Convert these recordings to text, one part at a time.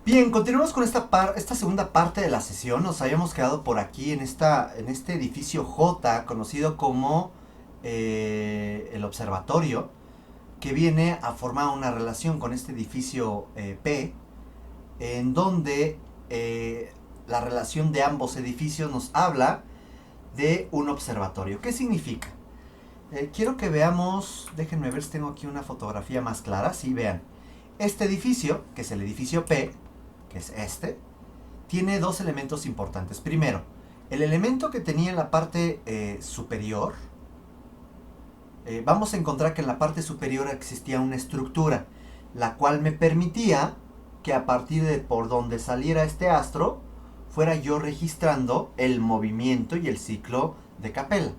Bien, continuamos con esta segunda parte de la sesión. Nos habíamos quedado por aquí en este edificio J, conocido como el observatorio, que viene a formar una relación con este edificio P, en donde la relación de ambos edificios nos habla de un observatorio. ¿Qué significa? Quiero que veamos, déjenme ver si tengo aquí una fotografía más clara. Sí, vean. Este edificio, que es el edificio P, que es este, tiene dos elementos importantes. Primero, el elemento que tenía en la parte superior, vamos a encontrar que en la parte superior existía una estructura, la cual me permitía que a partir de por donde saliera este astro, fuera yo registrando el movimiento y el ciclo de Capella.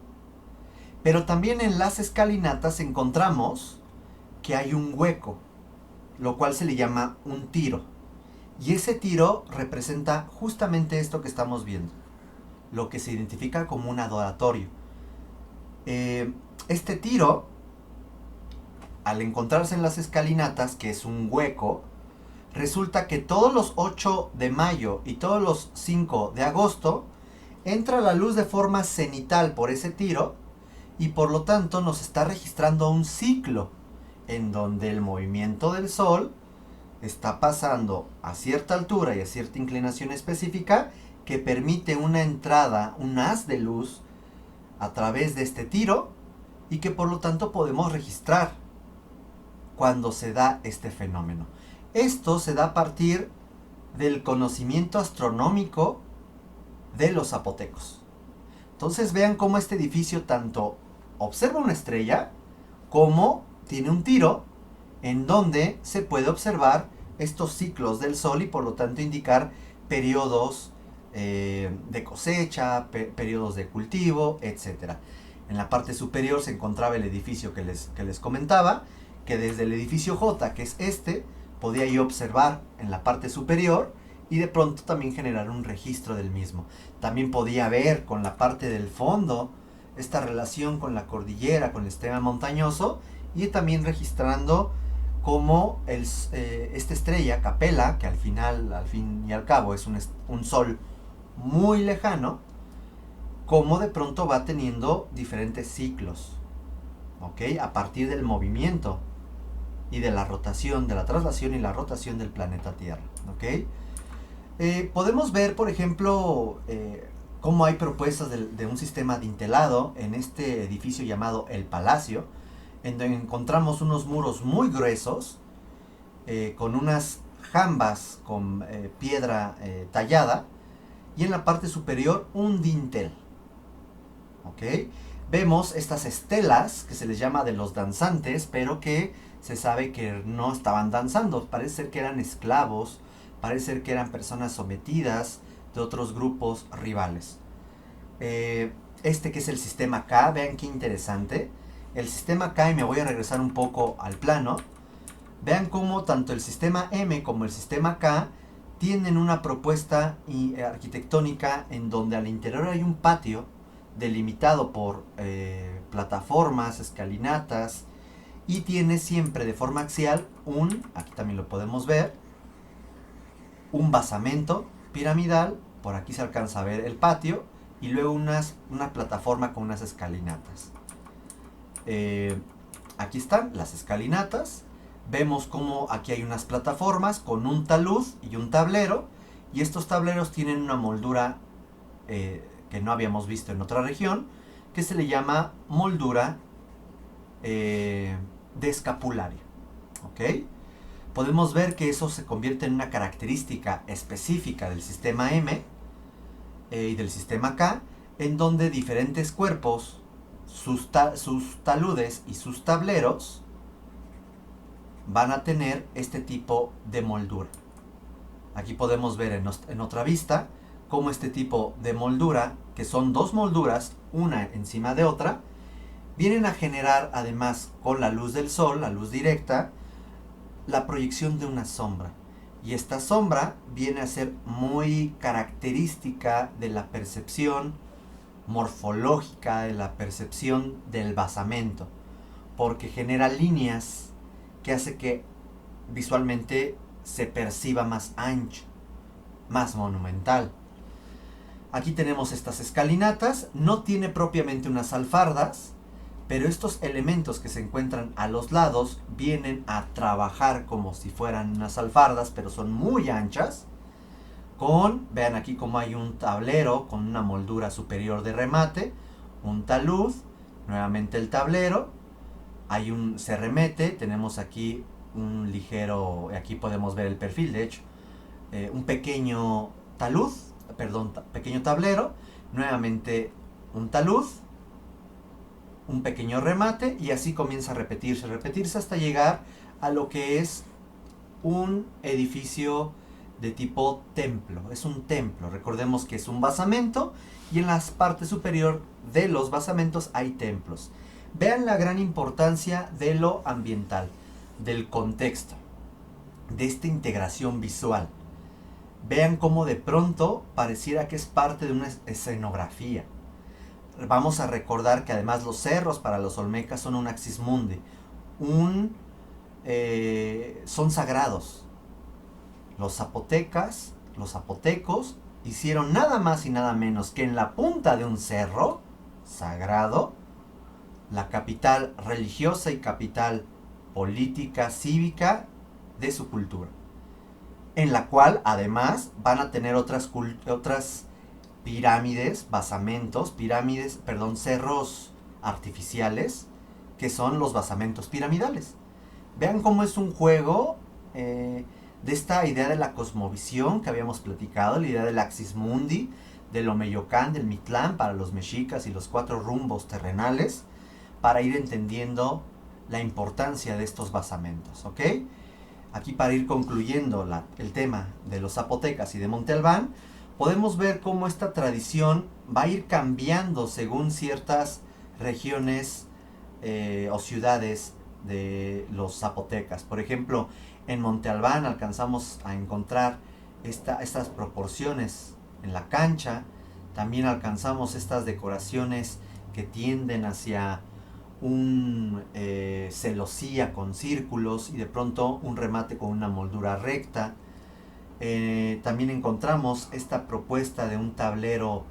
Pero también en las escalinatas encontramos que hay un hueco, lo cual se le llama un tiro. Y ese tiro representa justamente esto que estamos viendo, lo que se identifica como un adoratorio. Este tiro, al encontrarse en las escalinatas, que es un hueco, resulta que todos los 8 de mayo y todos los 5 de agosto entra la luz de forma cenital por ese tiro y por lo tanto nos está registrando un ciclo en donde el movimiento del Sol está pasando a cierta altura y a cierta inclinación específica que permite una entrada, un haz de luz a través de este tiro y que por lo tanto podemos registrar cuando se da este fenómeno. Esto se da a partir del conocimiento astronómico de los zapotecos. Entonces vean cómo este edificio tanto observa una estrella como tiene un tiro en donde se puede observar estos ciclos del Sol y por lo tanto indicar periodos de cosecha, periodos de cultivo, etc. En la parte superior se encontraba el edificio que les comentaba, que desde el edificio J, que es este, podía yo observar en la parte superior y de pronto también generar un registro del mismo. También podía ver con la parte del fondo esta relación con la cordillera, con el sistema montañoso y también registrando cómo esta estrella, Capella, que al fin y al cabo es un sol muy lejano, cómo de pronto va teniendo diferentes ciclos, ¿ok? A partir del movimiento y de la rotación, de la traslación y la rotación del planeta Tierra, ¿ok? Podemos ver, por ejemplo, cómo hay propuestas de un sistema dintelado en este edificio llamado El Palacio, en donde encontramos unos muros muy gruesos, con unas jambas con piedra tallada, y en la parte superior un dintel. ¿Ok? Vemos estas estelas que se les llama de los danzantes, pero que se sabe que no estaban danzando, parece ser que eran esclavos, parece ser que eran personas sometidas de otros grupos rivales. Este que es el sistema K, vean qué interesante. El sistema K, y me voy a regresar un poco al plano, vean cómo tanto el sistema M como el sistema K tienen una propuesta arquitectónica en donde al interior hay un patio delimitado por plataformas, escalinatas, y tiene siempre de forma axial aquí también lo podemos ver, un basamento piramidal, por aquí se alcanza a ver el patio, y luego una plataforma con unas escalinatas. Aquí están las escalinatas, vemos como aquí hay unas plataformas con un talud y un tablero, y estos tableros tienen una moldura que no habíamos visto en otra región, que se le llama moldura de escapulario. ¿Ok? Podemos ver que eso se convierte en una característica específica del sistema M y del sistema K, en donde diferentes cuerpos, sus taludes y sus tableros van a tener este tipo de moldura. Aquí podemos ver en otra vista cómo este tipo de moldura, que son dos molduras, una encima de otra, vienen a generar además con la luz del sol, la luz directa, la proyección de una sombra. Y esta sombra viene a ser muy característica de la percepción morfológica, de la percepción del basamento, porque genera líneas que hace que visualmente se perciba más ancho, más monumental. Aquí tenemos estas escalinatas, no tiene propiamente unas alfardas, pero estos elementos que se encuentran a los lados vienen a trabajar como si fueran unas alfardas, pero son muy anchas. Vean aquí como hay un tablero con una moldura superior de remate, un talud, nuevamente el tablero, se remete, tenemos aquí un ligero, aquí podemos ver el perfil de hecho, un pequeño talud, pequeño tablero, nuevamente un talud, un pequeño remate y así comienza a repetirse hasta llegar a lo que es un edificio de tipo templo. Es un templo, recordemos que es un basamento y en la parte superior de los basamentos hay templos. Vean la gran importancia de lo ambiental, del contexto, de esta integración visual. Vean cómo de pronto pareciera que es parte de una escenografía. Vamos a recordar que además los cerros para los olmecas son un axis mundi, son sagrados. Los zapotecos hicieron nada más y nada menos que en la punta de un cerro sagrado, la capital religiosa y capital política, cívica de su cultura, en la cual además van a tener otras pirámides, cerros artificiales, que son los basamentos piramidales. Vean cómo es un juego de esta idea de la cosmovisión que habíamos platicado, la idea del axis mundi, del Omeyocán, del Mitlán para los mexicas y los 4 rumbos terrenales, para ir entendiendo la importancia de estos basamentos, ¿ok? Aquí para ir concluyendo el tema de los zapotecas y de Monte Albán, podemos ver cómo esta tradición va a ir cambiando según ciertas regiones o ciudades de los zapotecas. Por ejemplo, en Monte Albán alcanzamos a encontrar estas proporciones en la cancha. También alcanzamos estas decoraciones que tienden hacia un celosía con círculos y de pronto un remate con una moldura recta. También encontramos esta propuesta de un tablero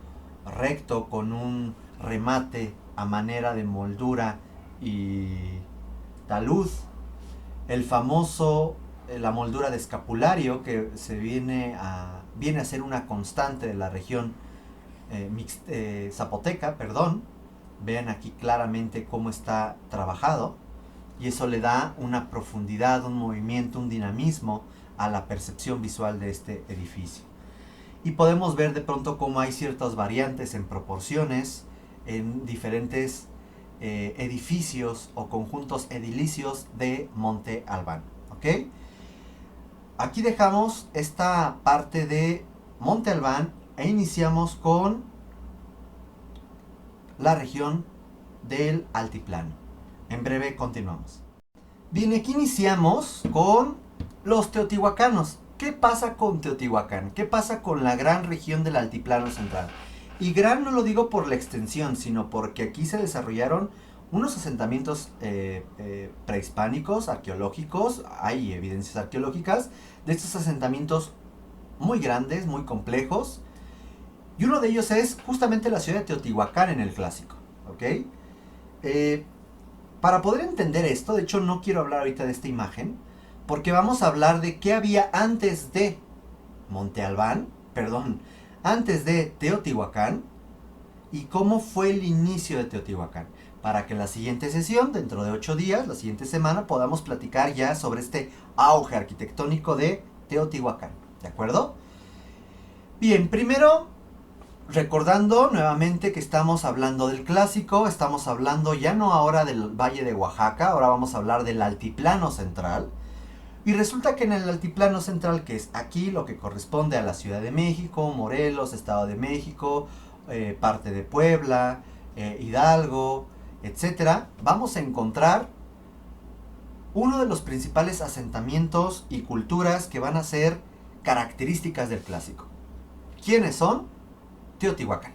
recto con un remate a manera de moldura y talud. El famoso, la moldura de escapulario que viene a ser una constante de la región zapoteca, Vean aquí claramente cómo está trabajado y eso le da una profundidad, un movimiento, un dinamismo a la percepción visual de este edificio. Y podemos ver de pronto cómo hay ciertas variantes en proporciones en diferentes edificios o conjuntos edilicios de Monte Albán. ¿Ok? Aquí dejamos esta parte de Monte Albán e iniciamos con la región del altiplano. En breve continuamos. Bien, aquí iniciamos con los teotihuacanos. ¿Qué pasa con Teotihuacán? ¿Qué pasa con la gran región del altiplano central? Y gran no lo digo por la extensión, sino porque aquí se desarrollaron unos asentamientos prehispánicos, arqueológicos. Hay evidencias arqueológicas de estos asentamientos muy grandes, muy complejos. Y uno de ellos es justamente la ciudad de Teotihuacán en el clásico. ¿Ok? Para poder entender esto, de hecho no quiero hablar ahorita de esta imagen, porque vamos a hablar de qué había antes de antes de Teotihuacán y cómo fue el inicio de Teotihuacán. Para que en la siguiente sesión, dentro de 8 días, la siguiente semana, podamos platicar ya sobre este auge arquitectónico de Teotihuacán. ¿De acuerdo? Bien, primero, recordando nuevamente que estamos hablando del clásico, estamos hablando ya no ahora del Valle de Oaxaca, ahora vamos a hablar del Altiplano Central. Y resulta que en el Altiplano Central, que es aquí lo que corresponde a la Ciudad de México, Morelos, Estado de México, parte de Puebla, Hidalgo, etc., vamos a encontrar uno de los principales asentamientos y culturas que van a ser características del clásico. ¿Quiénes son? Teotihuacán.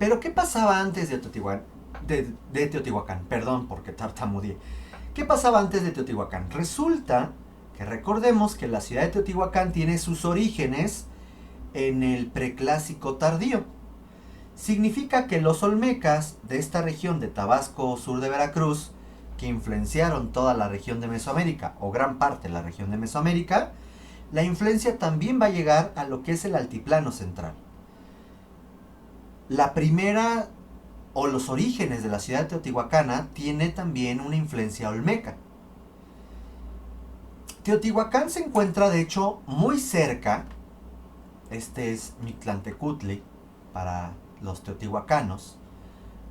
Pero ¿qué pasaba antes de Teotihuacán? Perdón porque tartamudeé. ¿Qué pasaba antes de Teotihuacán? Resulta Que recordemos que la ciudad de Teotihuacán tiene sus orígenes en el preclásico tardío. Significa que los olmecas de esta región de Tabasco, sur de Veracruz, que influenciaron toda la región de Mesoamérica, o gran parte de la región de Mesoamérica, la influencia también va a llegar a lo que es el altiplano central. La primera o los orígenes de la ciudad teotihuacana tiene también una influencia olmeca. Teotihuacán se encuentra de hecho muy cerca, este es Mictlantecutli para los teotihuacanos,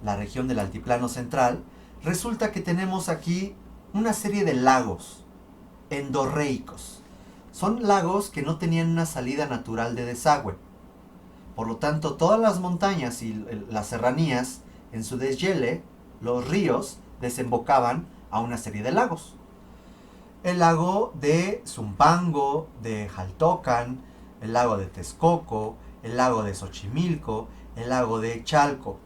la región del altiplano central. Resulta que tenemos aquí una serie de lagos endorreicos. Son lagos que no tenían una salida natural de desagüe. Por lo tanto, todas las montañas y las serranías, en su deshiele, los ríos desembocaban a una serie de lagos. El lago de Zumpango, de Jaltocan, el lago de Texcoco, el lago de Xochimilco, el lago de Chalco,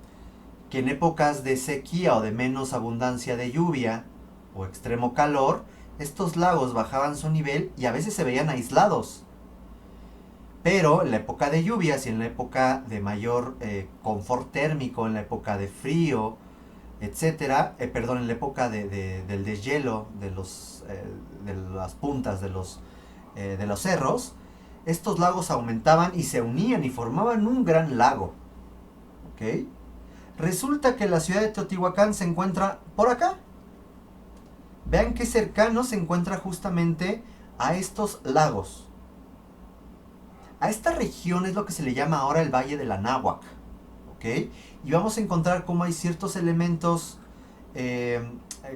que en épocas de sequía o de menos abundancia de lluvia o extremo calor, estos lagos bajaban su nivel y a veces se veían aislados. Pero en la época de lluvias y en la época de mayor confort térmico, en la época de frío, etcétera, en la época del deshielo de las puntas de los cerros, estos lagos aumentaban y se unían y formaban un gran lago. ¿Ok? Resulta que la ciudad de Teotihuacán se encuentra por acá. Vean qué cercano se encuentra justamente a estos lagos. A esta región es lo que se le llama ahora el Valle del Anáhuac. ¿Ok? Y vamos a encontrar cómo hay ciertos elementos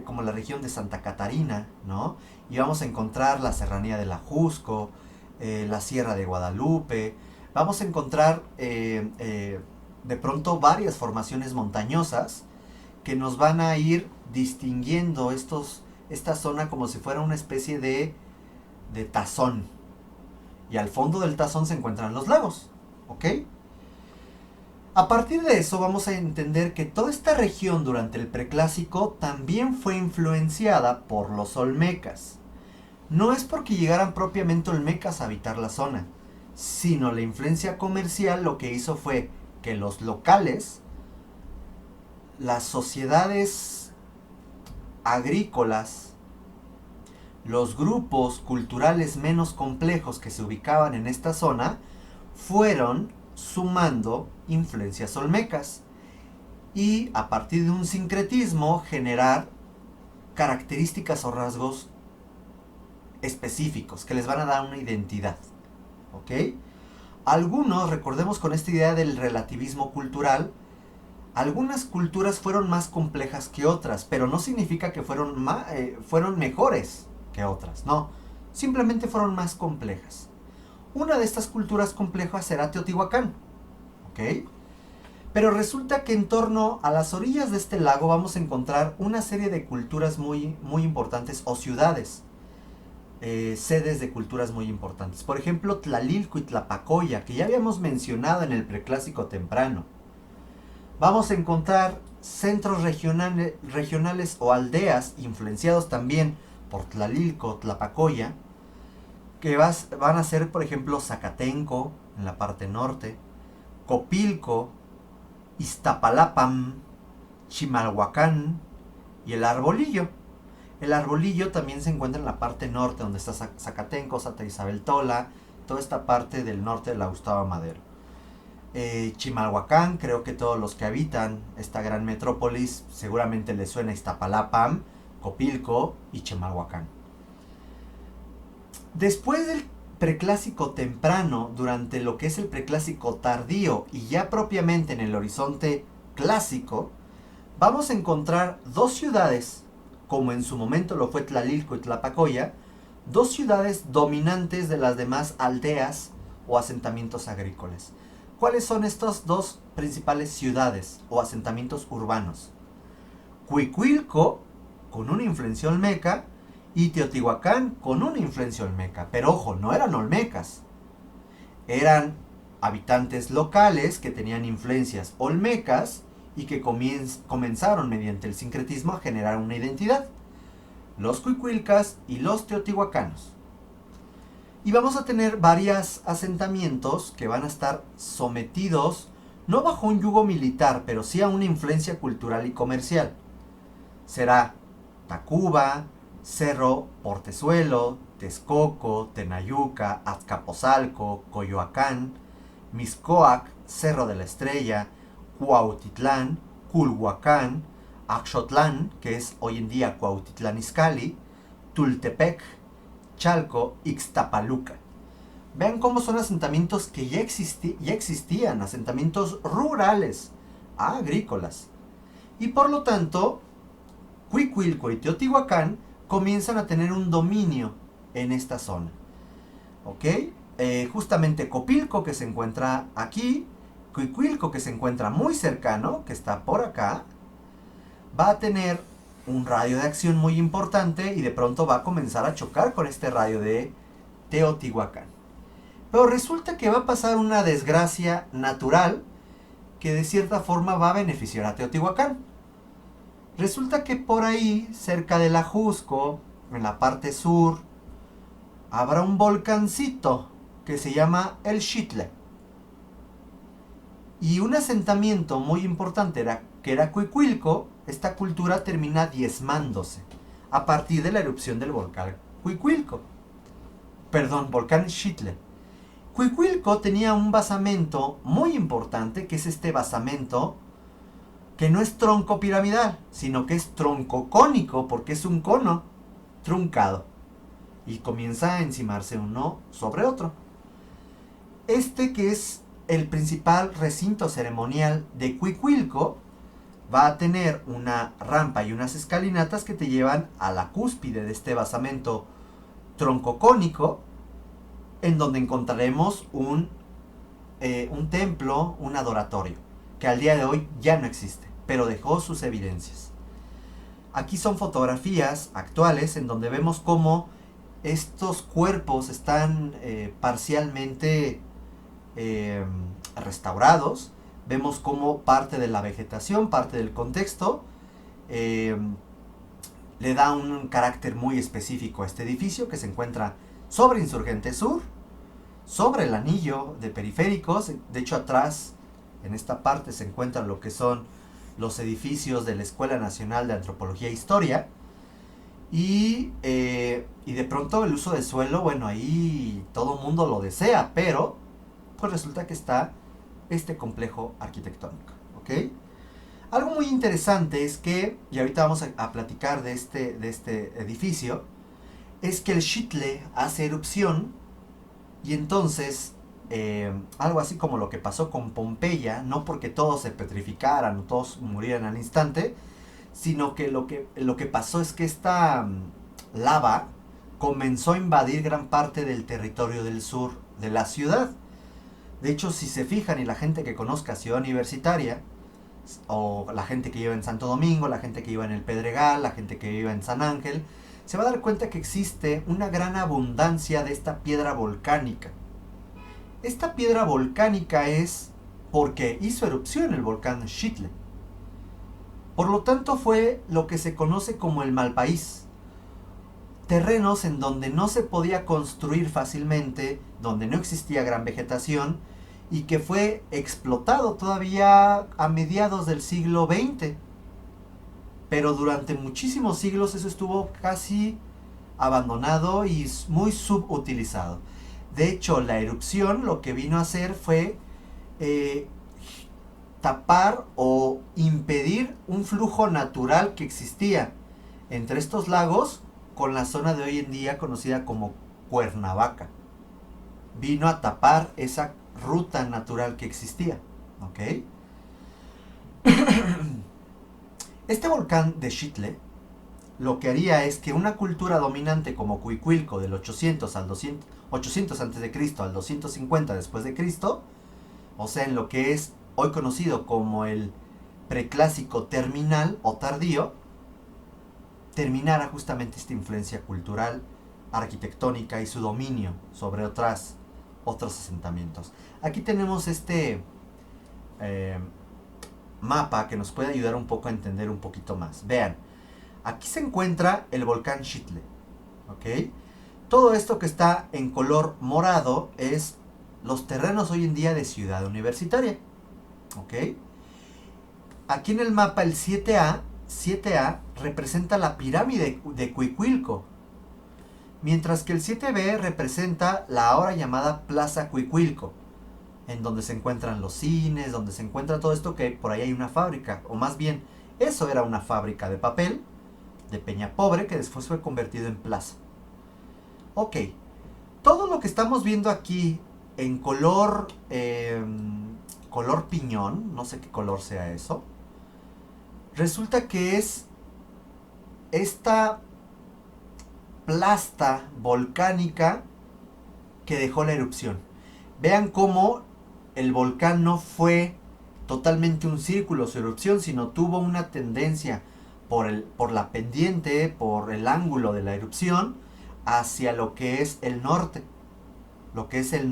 como la región de Santa Catarina, ¿no? Y vamos a encontrar la serranía del Ajusco, la Sierra de Guadalupe. Vamos a encontrar de pronto varias formaciones montañosas que nos van a ir distinguiendo esta zona como si fuera una especie de tazón. Y al fondo del tazón se encuentran los lagos. ¿Ok? A partir de eso vamos a entender que toda esta región durante el preclásico también fue influenciada por los olmecas. No es porque llegaran propiamente olmecas a habitar la zona, sino la influencia comercial lo que hizo fue que los locales, las sociedades agrícolas, los grupos culturales menos complejos que se ubicaban en esta zona, fueron sumando influencias olmecas y a partir de un sincretismo generar características o rasgos específicos que les van a dar una identidad. ¿Ok? Algunos, recordemos con esta idea del relativismo cultural, algunas culturas fueron más complejas que otras, pero no significa que fueron mejores que otras, no, simplemente fueron más complejas. Una de estas culturas complejas será Teotihuacán, ¿ok? Pero resulta que en torno a las orillas de este lago vamos a encontrar una serie de culturas muy, muy importantes o ciudades, sedes de culturas muy importantes. Por ejemplo, Tlalilco y Tlapacoya, que ya habíamos mencionado en el preclásico temprano. Vamos a encontrar centros regionales o aldeas influenciados también por Tlalilco, Tlapacoya, que van a ser, por ejemplo, Zacatenco, en la parte norte, Copilco, Iztapalapam, Chimalhuacán y el Arbolillo. El Arbolillo también se encuentra en la parte norte, donde está Zacatenco, Santa Isabel Tola, toda esta parte del norte de la Gustavo Madero. Chimalhuacán, creo que todos los que habitan esta gran metrópolis seguramente les suena Iztapalapam, Copilco y Chimalhuacán. Después del preclásico temprano, durante lo que es el preclásico tardío y ya propiamente en el horizonte clásico, vamos a encontrar dos ciudades, como en su momento lo fue Tlalilco y Tlapacoya, dos ciudades dominantes de las demás aldeas o asentamientos agrícolas. ¿Cuáles son estas dos principales ciudades o asentamientos urbanos? Cuicuilco, con una influencia olmeca, y Teotihuacán, con una influencia olmeca. Pero ojo, no eran olmecas. Eran habitantes locales que tenían influencias olmecas y que comenzaron mediante el sincretismo a generar una identidad. Los cuicuilcas y los teotihuacanos. Y vamos a tener varios asentamientos que van a estar sometidos, no bajo un yugo militar, pero sí a una influencia cultural y comercial. Será Tacuba, Cerro Portezuelo, Texcoco, Tenayuca, Azcapotzalco, Coyoacán, Mixcoac, Cerro de la Estrella, Cuautitlán, Culhuacán, Axotlán, que es hoy en día Cuautitlán Izcalli, Tultepec, Chalco, Ixtapaluca. Vean cómo son asentamientos que ya existían, asentamientos rurales, agrícolas. Y por lo tanto, Cuicuilco y Teotihuacán comienzan a tener un dominio en esta zona. ¿Ok? Justamente Copilco, que se encuentra aquí, Cuicuilco, que se encuentra muy cercano, que está por acá, va a tener un radio de acción muy importante y de pronto va a comenzar a chocar con este radio de Teotihuacán. Pero resulta que va a pasar una desgracia natural que de cierta forma va a beneficiar a Teotihuacán. Resulta que por ahí, cerca del Ajusco, en la parte sur, habrá un volcancito que se llama el Xitle. Y un asentamiento muy importante que era Cuicuilco, esta cultura termina diezmándose a partir de la erupción del volcán Cuicuilco. Perdón, volcán Xitle. Cuicuilco tenía un basamento muy importante, que es este basamento que no es tronco piramidal, sino que es tronco cónico, porque es un cono truncado y comienza a encimarse uno sobre otro. Este, que es el principal recinto ceremonial de Cuicuilco, va a tener una rampa y unas escalinatas que te llevan a la cúspide de este basamento troncocónico, en donde encontraremos un templo, un adoratorio, que al día de hoy ya no existe, pero dejó sus evidencias. Aquí son fotografías actuales en donde vemos cómo estos cuerpos están parcialmente restaurados. Vemos cómo parte de la vegetación, parte del contexto, le da un carácter muy específico a este edificio, que se encuentra sobre Insurgente Sur, sobre el anillo de periféricos. De hecho, atrás, en esta parte, se encuentran lo que son los edificios de la Escuela Nacional de Antropología e Historia. Y de pronto el uso del suelo, bueno, ahí todo el mundo lo desea, pero pues resulta que está este complejo arquitectónico, ¿ok? Algo muy interesante es que, y ahorita vamos a platicar de este edificio, es que el Xitle hace erupción y entonces, algo así como lo que pasó con Pompeya, no porque todos se petrificaran o todos murieran al instante, sino que lo que pasó es que esta lava comenzó a invadir gran parte del territorio del sur de la ciudad. De hecho, si se fijan, y la gente que conozca Ciudad Universitaria, o la gente que vive en Santo Domingo, la gente que vive en el Pedregal, la gente que vive en San Ángel, se va a dar cuenta que existe una gran abundancia de esta piedra volcánica. Esta piedra volcánica es porque hizo erupción el volcán Xitle. Por lo tanto, fue lo que se conoce como el Malpaís. Terrenos en donde no se podía construir fácilmente, donde no existía gran vegetación, y que fue explotado todavía a mediados del siglo XX. Pero durante muchísimos siglos eso estuvo casi abandonado y muy subutilizado. De hecho, la erupción lo que vino a hacer fue tapar o impedir un flujo natural que existía entre estos lagos con la zona de hoy en día conocida como Cuernavaca. Vino a tapar esa ruta natural que existía, ¿ok? Este volcán de Xitle lo que haría es que una cultura dominante como Cuicuilco del 800 al 200, 800 a.C. al 250 después de Cristo, o sea, en lo que es hoy conocido como el preclásico terminal o tardío, terminara justamente esta influencia cultural, arquitectónica y su dominio sobre otros asentamientos. Aquí tenemos este mapa que nos puede ayudar un poco a entender un poquito más. Vean, aquí se encuentra el volcán Xitle, ¿ok? Todo esto que está en color morado es los terrenos hoy en día de Ciudad Universitaria. ¿Ok? Aquí en el mapa el 7A representa la pirámide de Cuicuilco, mientras que el 7B representa la ahora llamada Plaza Cuicuilco, en donde se encuentran los cines, donde se encuentra todo esto, que por ahí hay una fábrica, o más bien, eso era una fábrica de papel, de Peñapobre, que después fue convertido en plaza. Ok, todo lo que estamos viendo aquí en color piñón, no sé qué color sea eso, resulta que es esta plasta volcánica que dejó la erupción. Vean cómo el volcán no fue totalmente un círculo su erupción, sino tuvo una tendencia por la pendiente, por el ángulo de la erupción, hacia lo que es el norte, lo que es el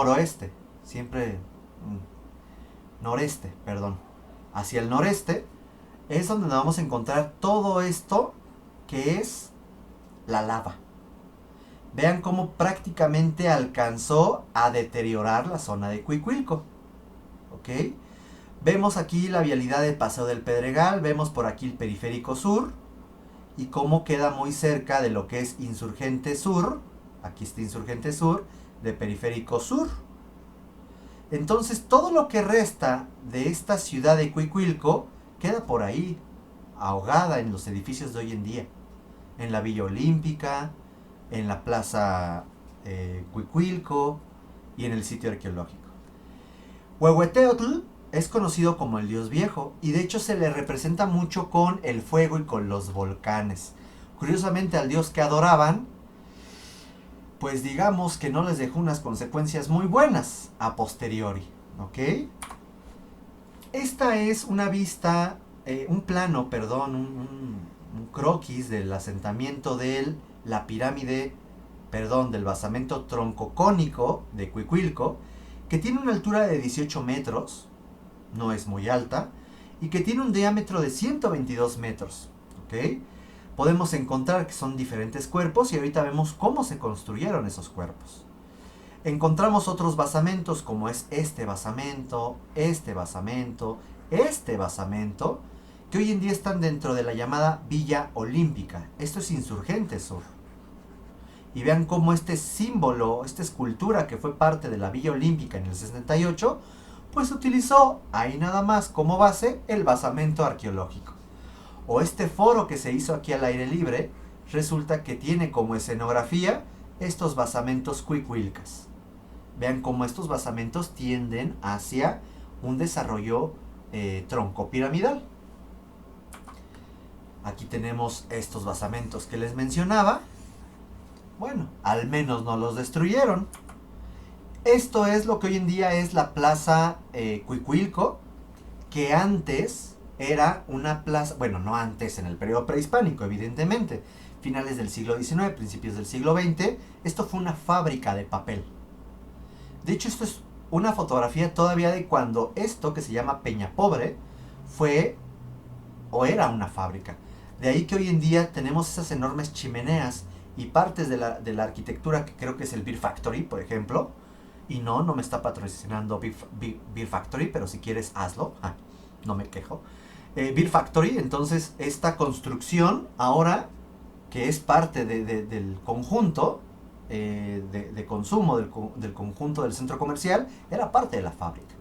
noroeste, siempre noreste, perdón, hacia el noreste, es donde nos vamos a encontrar todo esto que es la lava. Vean cómo prácticamente alcanzó a deteriorar la zona de Cuicuilco. ¿Ok? Vemos aquí la vialidad del Paseo del Pedregal, vemos por aquí el Periférico Sur y cómo queda muy cerca de lo que es Insurgente Sur. Aquí está Insurgente Sur, de Periférico Sur. Entonces todo lo que resta de esta ciudad de Cuicuilco queda por ahí, ahogada en los edificios de hoy en día. En la Villa Olímpica, en la Plaza Cuicuilco y en el sitio arqueológico. Huehueteotl es conocido como el dios viejo y de hecho se le representa mucho con el fuego y con los volcanes. Curiosamente al dios que adoraban, pues digamos que no les dejó unas consecuencias muy buenas a posteriori. ¿Ok? Esta es una vista, un plano, perdón, un croquis del asentamiento de la pirámide, del basamento troncocónico de Cuicuilco, que tiene una altura de 18 metros, no es muy alta, y que tiene un diámetro de 122 metros. ¿Ok? Podemos encontrar que son diferentes cuerpos y ahorita vemos cómo se construyeron esos cuerpos. Encontramos otros basamentos como es este basamento, que hoy en día están dentro de la llamada Villa Olímpica. Esto es Insurgente Sur. Y vean cómo este símbolo, esta escultura que fue parte de la Villa Olímpica en el 68, pues utilizó ahí nada más como base el basamento arqueológico. O este foro que se hizo aquí al aire libre, resulta que tiene como escenografía estos basamentos cuicuilcas. Vean cómo estos basamentos tienden hacia un desarrollo troncopiramidal. Aquí tenemos estos basamentos que les mencionaba. Bueno, al menos no los destruyeron. Esto es lo que hoy en día es la Plaza Cuicuilco, que antes era una plaza, bueno, no antes, en el periodo prehispánico, evidentemente, finales del siglo XIX, principios del siglo XX, esto fue una fábrica de papel. De hecho, esto es una fotografía todavía de cuando esto, que se llama Peñapobre, fue o era una fábrica. De ahí que hoy en día tenemos esas enormes chimeneas y partes de la arquitectura que creo que es el Beer Factory, por ejemplo. Y no me está patrocinando Beer Factory, pero si quieres hazlo. No me quejo. Beer Factory, entonces esta construcción ahora que es parte del conjunto de consumo del conjunto del centro comercial, era parte de la fábrica.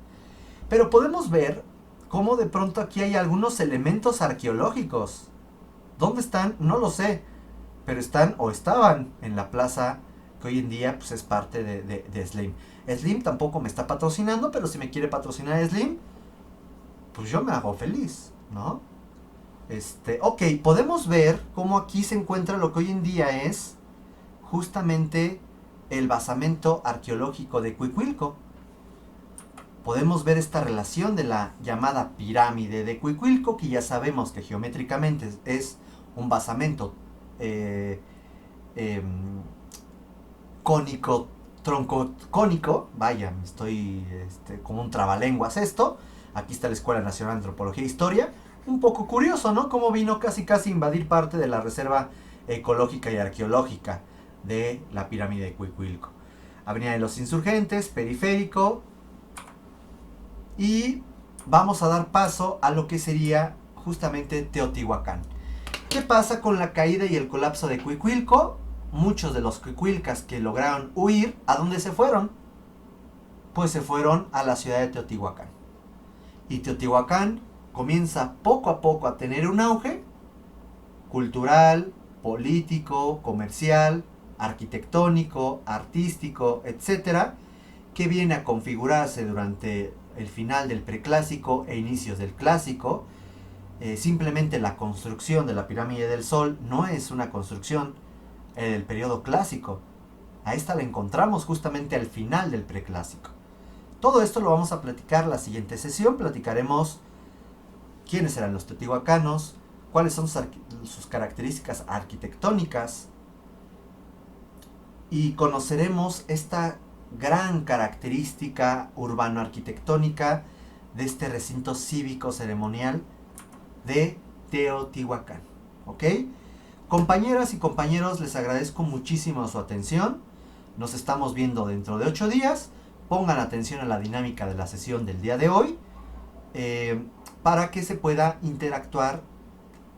Pero podemos ver cómo de pronto aquí hay algunos elementos arqueológicos. ¿Dónde están? No lo sé, pero están o estaban en la plaza que hoy en día pues, es parte de Slim. Slim tampoco me está patrocinando, pero si me quiere patrocinar Slim, pues yo me hago feliz, ¿no? Ok, podemos ver cómo aquí se encuentra lo que hoy en día es justamente el basamento arqueológico de Cuicuilco. Podemos ver esta relación de la llamada pirámide de Cuicuilco, que ya sabemos que geométricamente es un basamento cónico, troncocónico. Vaya, estoy como un trabalenguas esto. Aquí está la Escuela Nacional de Antropología e Historia. Un poco curioso, ¿no? Cómo vino casi a invadir parte de la reserva ecológica y arqueológica de la pirámide de Cuicuilco. Avenida de los Insurgentes, Periférico, y vamos a dar paso a lo que sería justamente Teotihuacán. ¿Qué pasa con la caída y el colapso de Cuicuilco? Muchos de los cuicuilcas que lograron huir, ¿a dónde se fueron? Pues se fueron a la ciudad de Teotihuacán. Y Teotihuacán comienza poco a poco a tener un auge cultural, político, comercial, arquitectónico, artístico, etcétera, que viene a configurarse durante el final del preclásico e inicios del clásico. Simplemente la construcción de la pirámide del Sol no es una construcción del periodo clásico. A esta la encontramos justamente al final del preclásico. Todo esto lo vamos a platicar en la siguiente sesión. Platicaremos quiénes eran los teotihuacanos, cuáles son sus características arquitectónicas, y conoceremos esta gran característica urbano-arquitectónica de este recinto cívico ceremonial de Teotihuacán. ¿Ok? Compañeras y compañeros, les agradezco muchísimo su atención. Nos estamos viendo dentro de 8 días. Pongan atención a la dinámica de la sesión del día de hoy, para que se pueda interactuar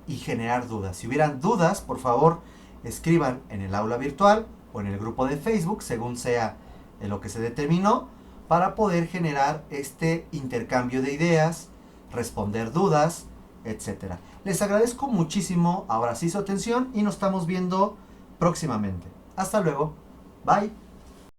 y generar dudas. Si hubieran dudas, por favor, escriban en el aula virtual o en el grupo de Facebook, según sea lo que se determinó, para poder generar este intercambio de ideas, responder dudas, etc. Les agradezco muchísimo ahora sí su atención y nos estamos viendo próximamente. Hasta luego. Bye.